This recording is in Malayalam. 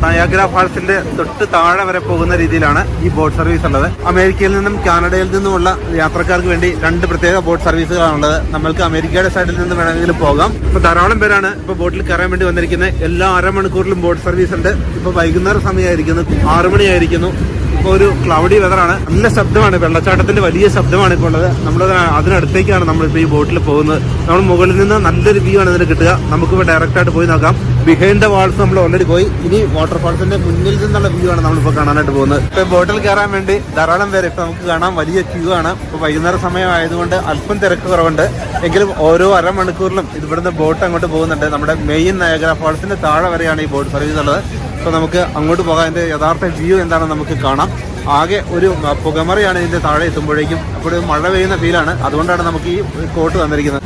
നയാഗ്ര ഫാൾസിന്റെ തൊട്ട് താഴെ വരെ പോകുന്ന രീതിയിലാണ് ഈ ബോട്ട് സർവീസ് ഉള്ളത്. അമേരിക്കയിൽ നിന്നും കാനഡയിൽ നിന്നുമുള്ള യാത്രക്കാർക്ക് വേണ്ടി 2 പ്രത്യേക ബോട്ട് സർവീസുകളാണുള്ളത്. നമ്മൾക്ക് അമേരിക്കയുടെ സൈഡിൽ നിന്ന് വേണമെങ്കിലും പോകാം. ഇപ്പൊ ധാരാളം പേരാണ് ഇപ്പൊ ബോട്ടിൽ കയറാൻ വേണ്ടി വന്നിരിക്കുന്നത്. എല്ലാ അരമണിക്കൂറിലും ബോട്ട് സർവീസ് ഉണ്ട്. ഇപ്പൊ വൈകുന്നേര സമയമായിരിക്കുന്നു, 6 മണിയായിരിക്കുന്നു. ഇപ്പോൾ ഒരു ക്ലൗഡി വെതറാണ്. നല്ല ശബ്ദമാണ്, വെള്ളച്ചാട്ടത്തിന്റെ വലിയ ശബ്ദമാണ് ഇപ്പോൾ ഉള്ളത്. നമ്മൾ അതിനടുത്തേക്കാണ് നമ്മളിപ്പോൾ ഈ ബോട്ടിൽ പോകുന്നത്. നമ്മൾ മുകളിൽ നിന്ന് നല്ലൊരു വ്യൂ ആണ് ഇതിന് കിട്ടുക. നമുക്കിപ്പോൾ ഡയറക്റ്റ് ആയിട്ട് പോയി നോക്കാം. ബിഹൈൻഡ് ദ വാൾസ് നമ്മൾ ഓൾറെഡി പോയി. ഇനി വാട്ടർഫാൾസിന്റെ മുന്നിൽ നിന്നുള്ള വ്യൂ ആണ് നമ്മളിപ്പോൾ കാണാനായിട്ട് പോകുന്നത്. ഇപ്പൊ ബോട്ടിൽ കയറാൻ വേണ്ടി ധാരാളം പേര് ഇപ്പൊ നമുക്ക് കാണാം. വലിയ ക്യൂ ആണ്. ഇപ്പൊ വൈകുന്നേര സമയമായതുകൊണ്ട് അല്പം തിരക്ക് കുറവുണ്ട്. എങ്കിലും ഓരോ അരമണിക്കൂറിലും ഇവിടുന്ന് ബോട്ട് അങ്ങോട്ട് പോകുന്നുണ്ട്. നമ്മുടെ മെയിൻ നയാഗ്ര ഫാൾസിന്റെ താഴെ വരെയാണ് ഈ ബോട്ട് സർവീസ് ഉള്ളത്. അപ്പോൾ നമുക്ക് അങ്ങോട്ട് പോകാം. അതിന്റെ യഥാർത്ഥ വ്യൂ എന്താണെന്ന് നമുക്ക് കാണാം. ആകെ ഒരു പുകമറയാണ് ഇതിന്റെ താഴെ എത്തുമ്പോഴേക്കും. അപ്പോൾ മഴ പെയ്യുന്ന ഫീലാണ്. അതുകൊണ്ടാണ് നമുക്ക് ഈ കോട്ട് തന്നിരിക്കുന്നത്.